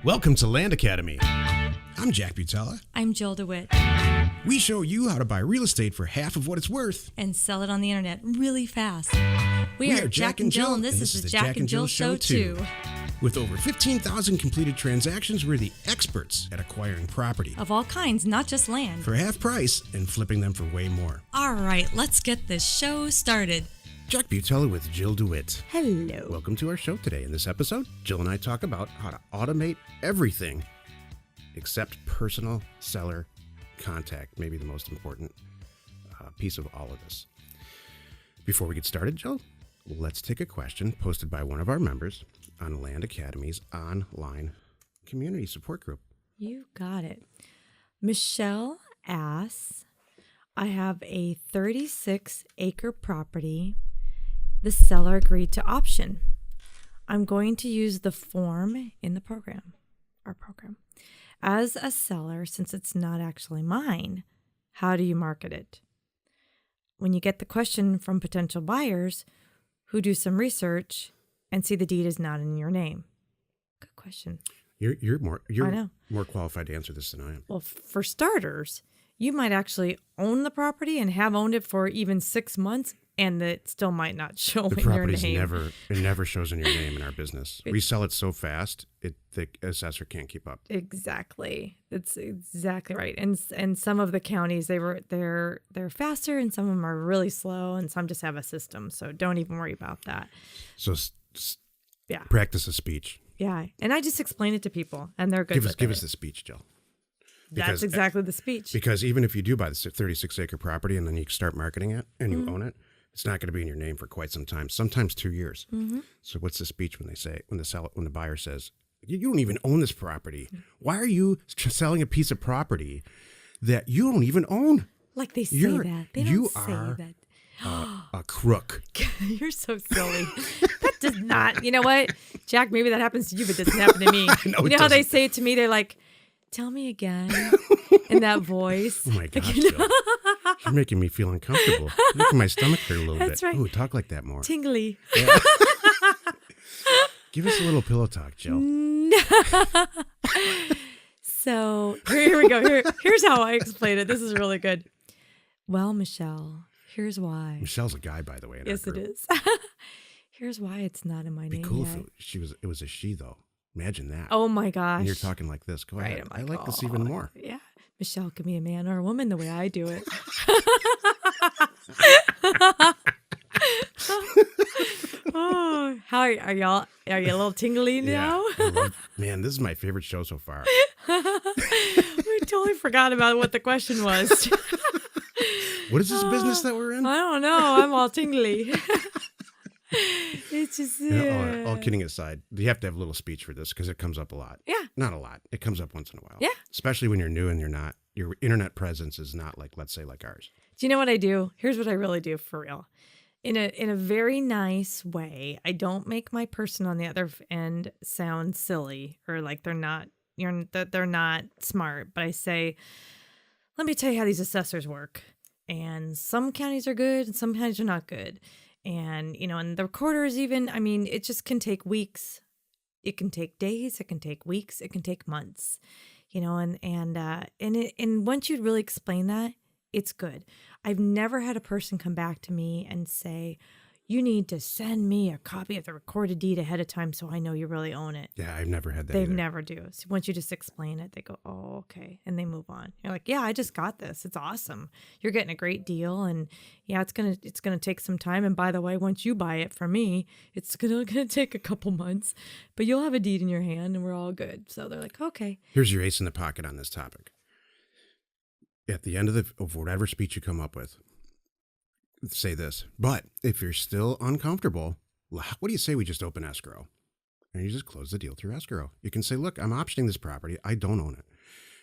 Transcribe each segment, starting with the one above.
Welcome to Land Academy. I'm Jack Butala. I'm Jill DeWit. We show you how to buy real estate for half of what it's worth. And sell it on the internet really fast. We are Jack and Jill, and this is the Jack and Jill Show 2. With over 15,000 completed transactions, we're the experts at acquiring property. Of all kinds, not just land. For half price and flipping them for way more. All right, let's get this show started. Jack Butala with Jill DeWit. Hello. Welcome to our show today. In this episode, Jill and I talk about how to automate everything except personal seller contact, maybe the most important piece of all of this. Before we get started, Jill, let's take a question posted by one of our members on Land Academy's online community support group. You got it. Michel asks, I have a 36-acre property. The seller agreed to option. I'm going to use the form in the program, our program. As a seller, since it's not actually mine, how do you market it? When you get the question from potential buyers who do some research and see the deed is not in your name. Good question. You're more qualified to answer this than I am. Well, for starters, you might actually own the property and have owned it for even 6 months, and it still might not show in your name. It never shows in your name in our business. We sell it so fast, the assessor can't keep up. Exactly. That's exactly right. And some of the counties, they're faster, and some of them are really slow, and some just have a system. So don't even worry about that. So yeah, practice a speech. Yeah, and I just explain it to people, and they're good. Give us the speech, Jill. That's exactly the speech. Because even if you do buy the 36-acre property and then you start marketing it and you own it, it's not going to be in your name for quite some time, sometimes 2 years. Mm-hmm. So what's the speech when the buyer says, you don't even own this property. Why are you selling a piece of property that you don't even own? Like they say that. They don't say that. A crook. You're so silly. That does not. You know what, Jack? Maybe that happens to you, but it doesn't happen to me. You know how they say it to me? They're like, "Tell me again," in that voice. Oh my gosh, Jill. You're making me feel uncomfortable. You're making my stomach hurt a little bit. That's right. Ooh, talk like that more. Tingly. Yeah. Give us a little pillow talk, Jill. So here we go. Here's how I explain it. This is really good. Well, Michelle, here's why. Michelle's a guy, by the way. Yes, it is. Here's why it's not in my name. Be cool yet. if it was a she, though. Imagine that. Oh my gosh. And you're talking like this. Go ahead. I like this even more. Yeah. Michelle can be a man or a woman the way I do it. Oh, how are y'all? Are you a little tingly now? Man, this is my favorite show so far. We totally forgot about what the question was. What is this business that we're in? I don't know. I'm all tingly. It's just all kidding aside, you have to have a little speech for this because it comes up a lot. Yeah. Not a lot. It comes up once in a while. Yeah. Especially when you're new and your internet presence is not like, let's say, like ours. Do you know what I do? Here's what I really do for real. In a very nice way. I don't make my person on the other end sound silly or like they're not smart, but I say, let me tell you how these assessors work. And some counties are good and some counties are not good. And, and the recorders even, it just can take weeks. It can take days. It can take weeks. It can take months, and once you really explain that, it's good. I've never had a person come back to me and say, you need to send me a copy of the recorded deed ahead of time so I know you really own it. Yeah, I've never had that. They never do. So once you just explain it, they go, oh, okay. And they move on. You're like, yeah, I just got this. It's awesome. You're getting a great deal. And yeah, it's gonna take some time. And by the way, once you buy it from me, it's gonna take a couple months. But you'll have a deed in your hand and we're all good. So they're like, okay. Here's your ace in the pocket on this topic. At the end of whatever speech you come up with, say this, but if you're still uncomfortable, what do you say we just open escrow? And you just close the deal through escrow. You can say, look, I'm optioning this property. I don't own it.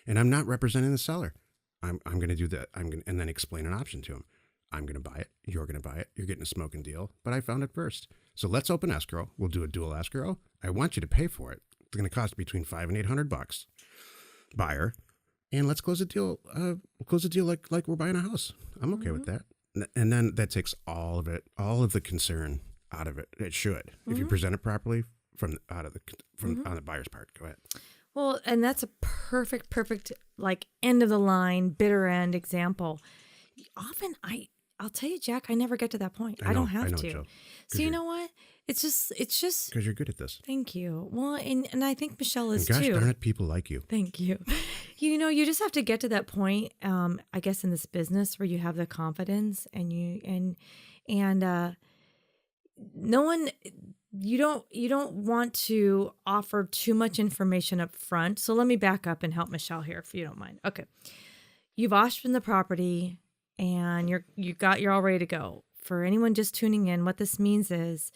And I'm not representing the seller. I'm going to do that. And then explain an option to him. I'm going to buy it. You're going to buy it. You're getting a smoking deal, but I found it first. So let's open escrow. We'll do a dual escrow. I want you to pay for it. It's going to cost between $500 and $800. Buyer. And let's close the deal. We'll close the deal like we're buying a house. I'm okay with that. And then that takes all of the concern out of it. It should, if you present it properly on the buyer's part. Go ahead. Well, and that's a perfect, like end of the line, bitter end example. Often I'll tell you, Jack, I never get to that point. I don't have to. Joe. So you know what? It's just Because you're good at this. Thank you. Well, and I think Michelle is And gosh too. darn it, people like you. Thank you. You just have to get to that point, I guess, in this business where you have the confidence and no one, you don't want to offer too much information up front. So let me back up and help Michelle here, if you don't mind. Okay. You've optioned the property and you're all ready to go. For anyone just tuning in, what this means is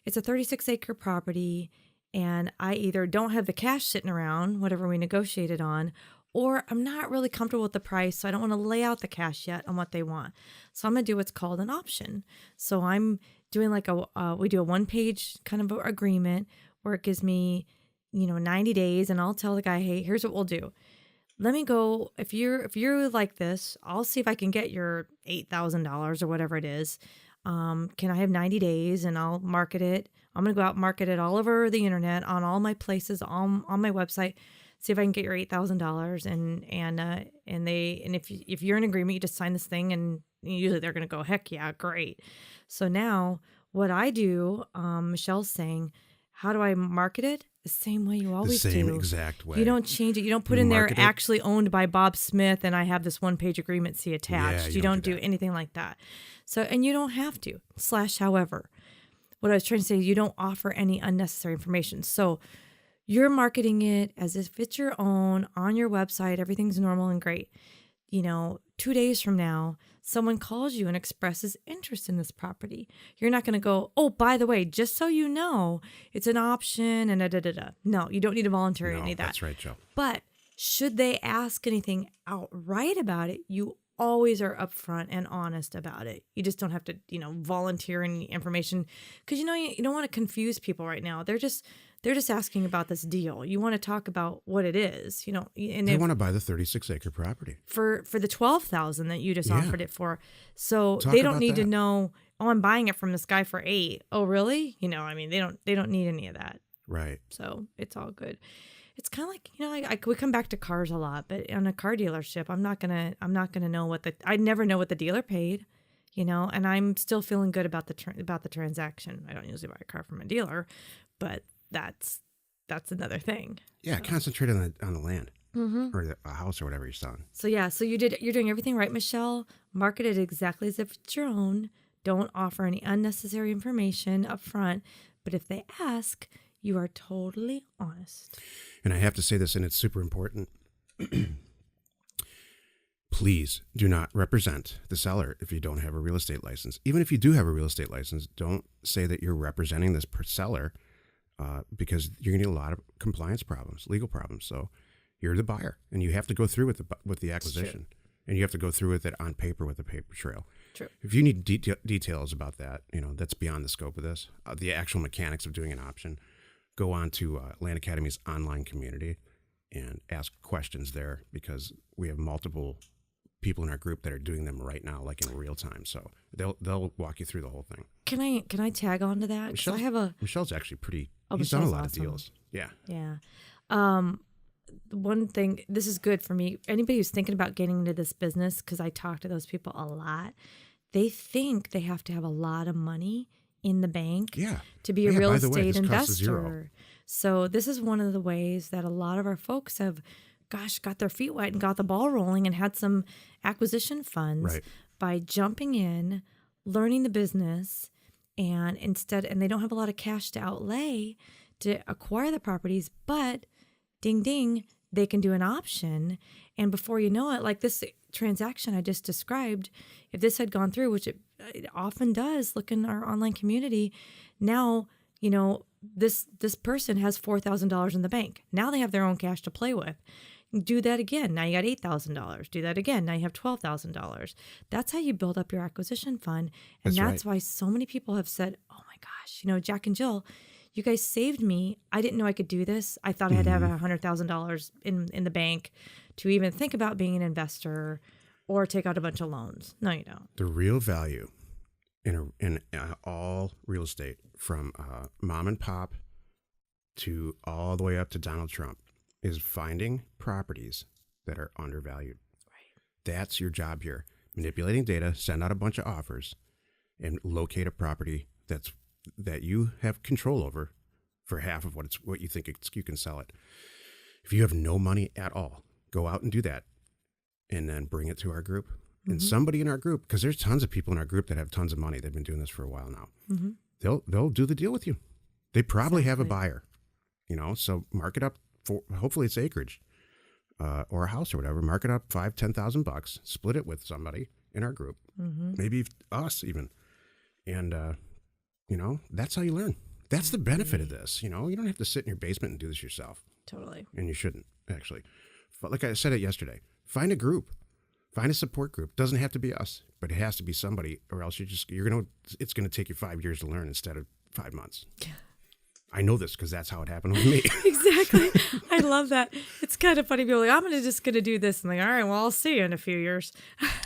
it's a 36-acre property, and I either don't have the cash sitting around, whatever we negotiated on, or I'm not really comfortable with the price, so I don't want to lay out the cash yet on what they want. So I'm going to do what's called an option. So I'm doing we do a one-page kind of agreement where it gives me, 90 days, and I'll tell the guy, hey, here's what we'll do. Let me go, if you're like this, I'll see if I can get your $8,000 or whatever it is. Can I have 90 days and I'll market it? I'm going to go out and market it all over the internet, on all my places, on my website, see if I can get your $8,000. And if you're in agreement, you just sign this thing, and usually they're going to go, heck yeah, great. So now what I do, Michelle's saying, how do I market it? The same way you always do. The same exact way. You don't change it. You don't put in there actually owned by Bob Smith and I have this one-page agreement, see attached. Yeah, you don't do anything like that. So, and you don't have to. However, what I was trying to say, you don't offer any unnecessary information. So you're marketing it as if it's your own on your website. Everything's normal and great. 2 days from now, someone calls you and expresses interest in this property. You're not going to go, oh, by the way, just so you know, it's an option and da-da-da-da. No, you don't need to volunteer any of that. That's right, Joe. But should they ask anything outright about it, you always are upfront and honest about it. You just don't have to, volunteer any information, because you don't want to confuse people right now. They're just asking about this deal. You want to talk about what it is, and they want to buy the 36-acre property for the $12,000 that you just offered it for. So they don't need to know, oh, I'm buying it from this guy for $8,000. Oh, really? They don't need any of that. Right. So it's all good. It's kind of like, we come back to cars a lot, but on a car dealership, I'm not gonna know I never know what the dealer paid, and I'm still feeling good about the transaction. I don't usually buy a car from a dealer, but that's another thing. Yeah, concentrate on the land or a house or whatever you're selling. So yeah, you're doing everything right, Michelle. Market it exactly as if it's your own. Don't offer any unnecessary information up front, but if they ask, you are totally honest. And I have to say this, and it's super important. Please do not represent the seller if you don't have a real estate license. Even if you do have a real estate license, don't say that you're representing this seller, because you're going to get a lot of compliance problems, legal problems. So you're the buyer, and you have to go through with the acquisition, and you have to go through with it on paper with a paper trail. True. If you need details about that, that's beyond the scope of this. The actual mechanics of doing an option, go on to Land Academy's online community and ask questions there, because we have multiple people in our group that are doing them right now, like in real time. So they'll walk you through the whole thing. Can I tag on to that? Michelle's actually pretty. He's done a lot of deals. Yeah. Yeah. One thing, this is good for me. Anybody who's thinking about getting into this business, because I talk to those people a lot, they think they have to have a lot of money in the bank to be a real estate investor. So this is one of the ways that a lot of our folks have, got their feet wet and got the ball rolling and had some acquisition funds by jumping in, learning the business, and they don't have a lot of cash to outlay to acquire the properties, but ding, ding, they can do an option. And before you know it, like this transaction I just described, if this had gone through, which it often does, look in our online community, now, this person has $4,000 in the bank. Now they have their own cash to play with. Do that again. Now you got $8,000. Do that again. Now you have $12,000. That's how you build up your acquisition fund. And that's why so many people have said, oh my gosh, Jack and Jill, you guys saved me. I didn't know I could do this. I thought I had to have $100,000 in the bank to even think about being an investor or take out a bunch of loans. No, you don't. The real value in all real estate, from mom and pop to all the way up to Donald Trump, is finding properties that are undervalued. Right. That's your job here. Manipulating data, send out a bunch of offers, and locate a property that you have control over for half of what you think you can sell it. If you have no money at all, go out and do that, and then bring it to our group. And somebody in our group, because there's tons of people in our group that have tons of money. They've been doing this for a while now. They'll do the deal with you. They probably have a buyer, so mark it up for, hopefully it's acreage or a house or whatever. Mark it up $5,000-$10,000, split it with somebody in our group, maybe us even. And, that's how you learn. That's the benefit of this. You don't have to sit in your basement and do this yourself. Totally. And you shouldn't, actually. But like I said it yesterday, find a group. Find a support group. Doesn't have to be us, but it has to be somebody, or else it's going to take you 5 years to learn instead of 5 months. Yeah. I know this because that's how it happened with me. Exactly. I love that. It's kind of funny. People are like, I'm just going to do this. And like, all right, well, I'll see you in a few years.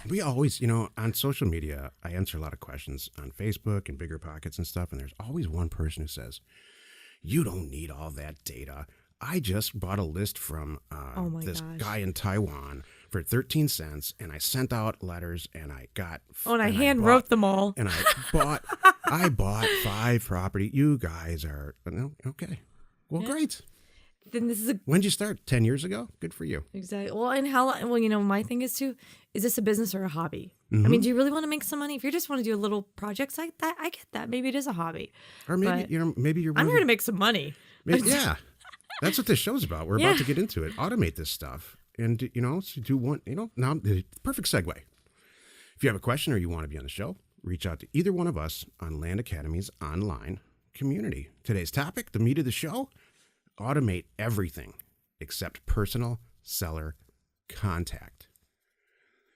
We always, on social media, I answer a lot of questions on Facebook and Bigger Pockets and stuff. And there's always one person who says, you don't need all that data. I just bought a list from this guy in Taiwan for 13 cents, and I sent out letters, and I got... and I wrote them all. And I bought 5 property. You guys are... No, okay. Well, great. Then this is When'd you start? 10 years ago? Good for you. Exactly. Well, and my thing is too, is this a business or a hobby? I mean, do you really want to make some money? If you just want to do little projects like that, I get that. Maybe it is a hobby. Or maybe, maybe you're... I'm here to make some money. Yeah. That's what this show's about. We're about to get into it. Automate this stuff. And, do one, now, the perfect segue. If you have a question or you want to be on the show, reach out to either one of us on Land Academy's online community. Today's topic, the meat of the show, automate everything except personal seller contact.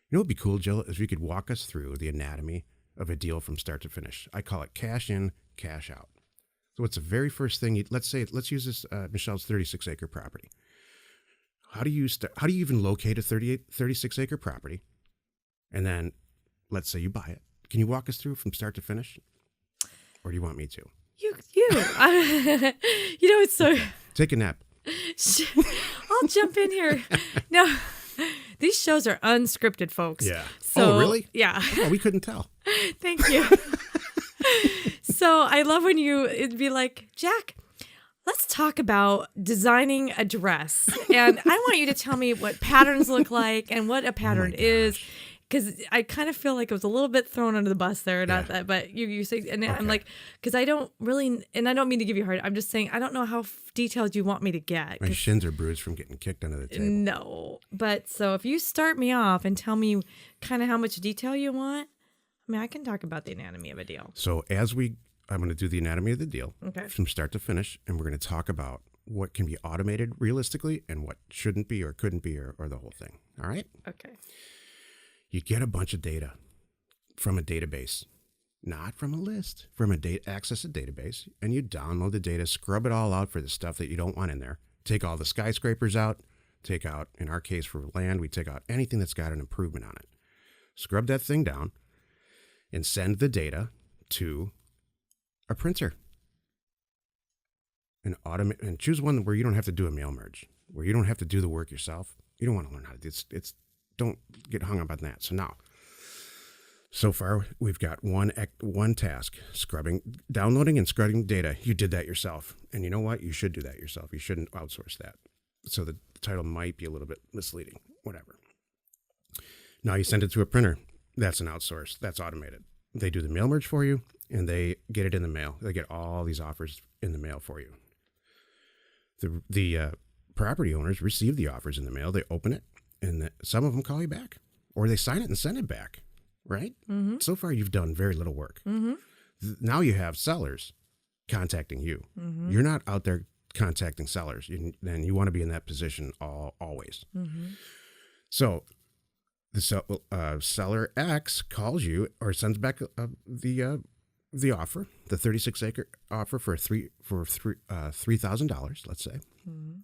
You know what would be cool, Jill, is if you could walk us through the anatomy of a deal from start to finish. I call it cash in, cash out. So what's the very first thing? Let's use this Michel's 36-acre property. How do you even locate a 36-acre property? And then let's say you buy it. Can you walk us through from start to finish? Or do you want me to? You. It's so... Take a nap. I'll jump in here. No, these shows are unscripted, folks. Yeah. So, oh, really? Yeah. Oh, we couldn't tell. Thank you. So I love when it'd be like, Jack, let's talk about designing a dress. And I want you to tell me what patterns look like and what a pattern is. Because I kind of feel like it was a little bit thrown under the bus there. Not that, but you say, and I'm like, because I don't really, and I don't mean to give you a hard, I'm just saying, I don't know how detailed you want me to get. My shins are bruised from getting kicked under the table. No. But so if you start me off and tell me kind of how much detail you want, I mean, I can talk about the anatomy of a deal. So I'm going to do the anatomy of the deal from start to finish, and we're going to talk about what can be automated realistically and what shouldn't be or couldn't be or the whole thing. All right? Okay. You get a bunch of data from a database, not from a list, from access a database, and you download the data, scrub it all out for the stuff that you don't want in there. Take all the skyscrapers out, take out, in our case for land, we take out anything that's got an improvement on it. Scrub that thing down and send the data to a printer. And choose one where you don't have to do a mail merge, where you don't have to do the work yourself. You don't want to learn how to do it. Don't get hung up on that. So far, we've got one task, downloading and scrubbing data. You did that yourself. And you know what? You should do that yourself. You shouldn't outsource that. So the title might be a little bit misleading, whatever. Now you send it to a printer. That's an outsource. That's automated. They do the mail merge for you, and they get it in the mail. They get all these offers in the mail for you. The property owners receive the offers in the mail. They open it, and some of them call you back, or they sign it and send it back, right? Mm-hmm. So far, you've done very little work. Mm-hmm. Now you have sellers contacting you. Mm-hmm. You're not out there contacting sellers, and you want to be in that position always. Mm-hmm. So the seller X calls you or sends back the offer, the 36-acre offer for $3,000, let's say. Mm-hmm.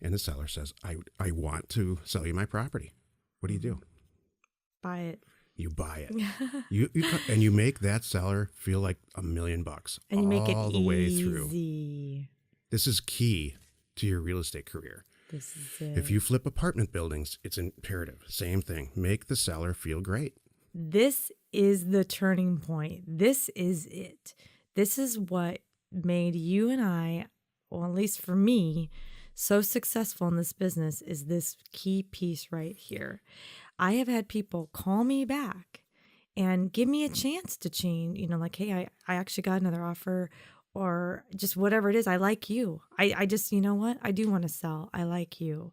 And the seller says, I want to sell you my property. What do you do? Buy it. You buy it. And you make that seller feel like $1 million and you make it all the way through. This is key to your real estate career. This is it. If you flip apartment buildings, it's imperative. Same thing. Make the seller feel great. This is the turning point. This is it. This is what made you and I, well, at least for me, so successful in this business is this key piece right here. I have had people call me back and give me a chance to change, like, hey, I actually got another offer, or just whatever it is. I like you. I just, you know what? I do want to sell. I like you.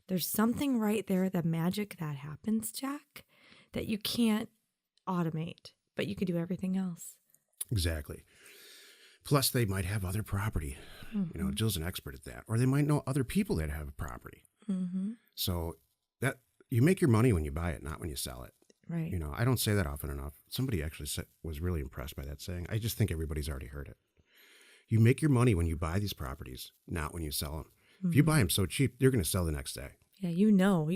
There's something right there, the magic that happens, Jack, that you can't automate, but you could do everything else. Exactly. Plus, they might have other property. Jill's an expert at that. Or they might know other people that have a property. So that you make your money when you buy it, not when you sell it. Right. I don't say that often enough. Somebody actually was really impressed by that saying. I just think everybody's already heard it. You make your money when you buy these properties, not when you sell them. If you buy them so cheap, you're going to sell the next day. Yeah, you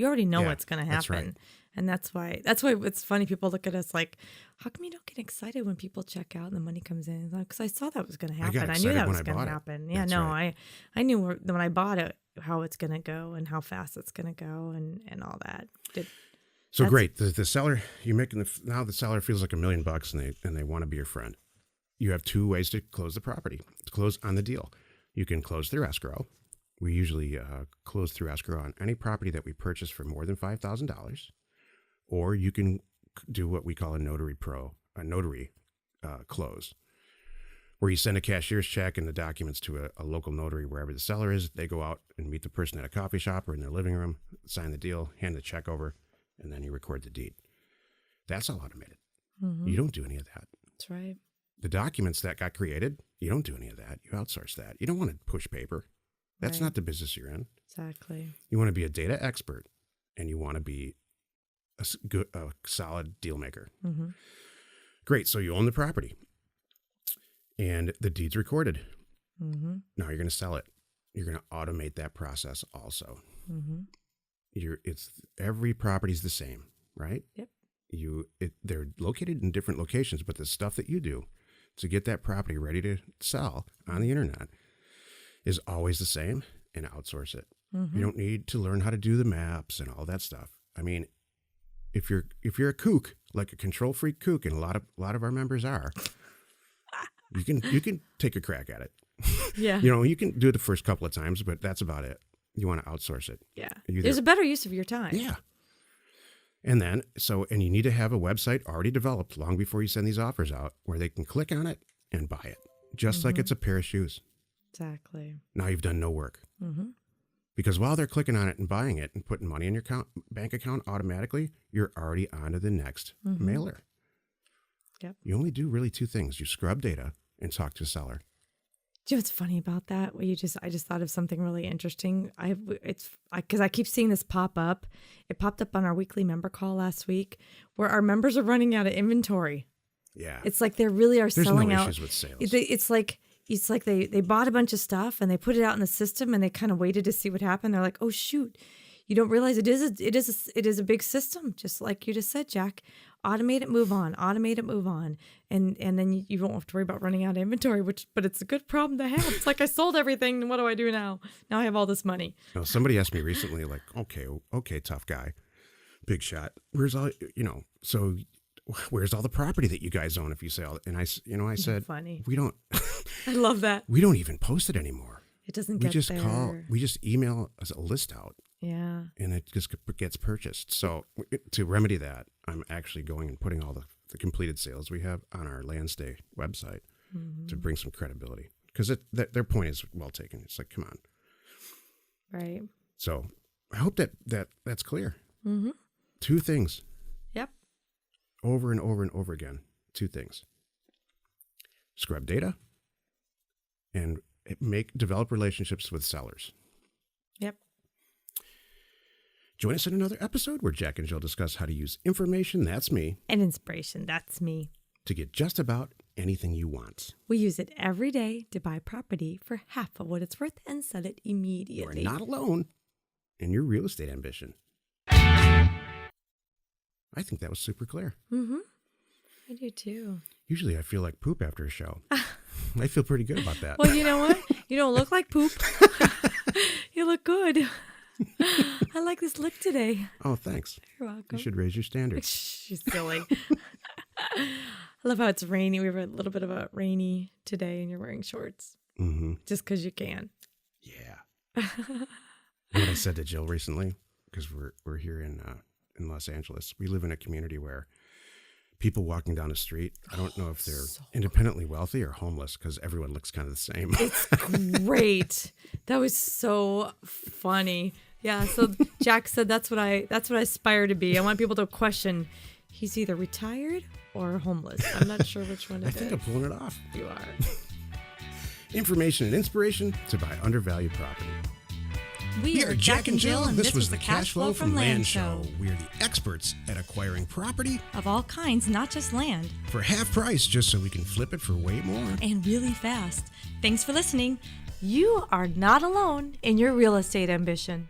already know what's going to happen. That's right. And that's why it's funny. People look at us like, how come you don't get excited when people check out and the money comes in? Because I saw that was going to happen. I knew that was going to happen. Yeah, that's right. I knew when I bought it, how it's going to go and how fast it's going to go and all that. So great. The seller, now the seller feels like $1 million and they want to be your friend. You have two ways to close the property, to close on the deal. You can close through escrow. We usually close through escrow on any property that we purchase for more than $5,000. Or you can do what we call a notary close, where you send a cashier's check and the documents to a local notary wherever the seller is. They go out and meet the person at a coffee shop or in their living room, sign the deal, hand the check over, and then you record the deed. That's all automated. You don't do any of that. That's right. The documents that got created, you don't do any of that. You outsource that. You don't want to push paper. That's not the business you're in. Exactly. You want to be a data expert, and you want to be a solid deal maker. Great. So you own the property, and the deed's recorded. Now you're going to sell it. You're going to automate that process also. Every property's the same, right? Yep. They're located in different locations, but the stuff that you do to get that property ready to sell on the internet is always the same, and outsource it. You don't need to learn how to do the maps and all that stuff. I mean, if you're a kook, like a control freak kook, and a lot of our members are, you can take a crack at it. Yeah. You can do it the first couple of times, but that's about it. You want to outsource it. Yeah. There's a better use of your time. Yeah. And then, and you need to have a website already developed long before you send these offers out where they can click on it and buy it, just like it's a pair of shoes. Exactly. Now you've done no work. Because while they're clicking on it and buying it and putting money in your bank account automatically, you're already on to the next mailer. Yep. You only do really two things. You scrub data and talk to a seller. Do you know what's funny about that? I just thought of something really interesting. Because I keep seeing this pop up. It popped up on our weekly member call last week, where our members are running out of inventory. Yeah, it's like they really are selling out. There's no issues with sales. It's like they bought a bunch of stuff and they put it out in the system and they kind of waited to see what happened. They're like, oh shoot, you don't realize it is a big system, just like you just said, Jack. Automate it, move on. Automate it, move on. And then you won't have to worry about running out of inventory, but it's a good problem to have. It's like I sold everything. What do I do now? Now I have all this money. Somebody asked me recently, like, okay, tough guy, big shot. Where's all the property that you guys own if you say all that? And I said, funny. We don't. I love that. We don't even post it anymore. It doesn't get there. We just email a list out. Yeah. And it just gets purchased. So to remedy that, I'm actually going and putting all the completed sales we have on our Landstay website to bring some credibility. Because their point is well taken. It's like, come on. Right. So I hope that's clear. Two things. Yep. Over and over and over again. Two things. Scrub data and develop relationships with sellers. Yep. Join us in another episode where Jack and Jill discuss how to use information, that's me, and inspiration, that's me, to get just about anything you want. We use it every day to buy property for half of what it's worth and sell it immediately. You are not alone in your real estate ambition. I think that was super clear. I do too. Usually I feel like poop after a show. I feel pretty good about that. Well, you know what? You don't look like poop. You look good. I like this look today. Oh, thanks. You're welcome. You should raise your standards. She's silly. I love how it's rainy. We have a little bit of a rainy today, and you're wearing shorts just because you can. Yeah. What I said to Jill recently, because we're here in Los Angeles. We live in a community where people walking down the street, I don't know if they're independently wealthy or homeless, because everyone looks kind of the same. It's great. That was so funny. Yeah. So Jack said that's what I aspire to be. I want people to question. He's either retired or homeless. I'm not sure which one it is. I think I'm pulling it off. You are. Information and inspiration to buy undervalued property. We are Jack and Jill, and this was the Cash Flow from Land Show. We are the experts at acquiring property Of all kinds, not just land. for half price, just so we can flip it for way more. And really fast. Thanks for listening. You are not alone in your real estate ambition.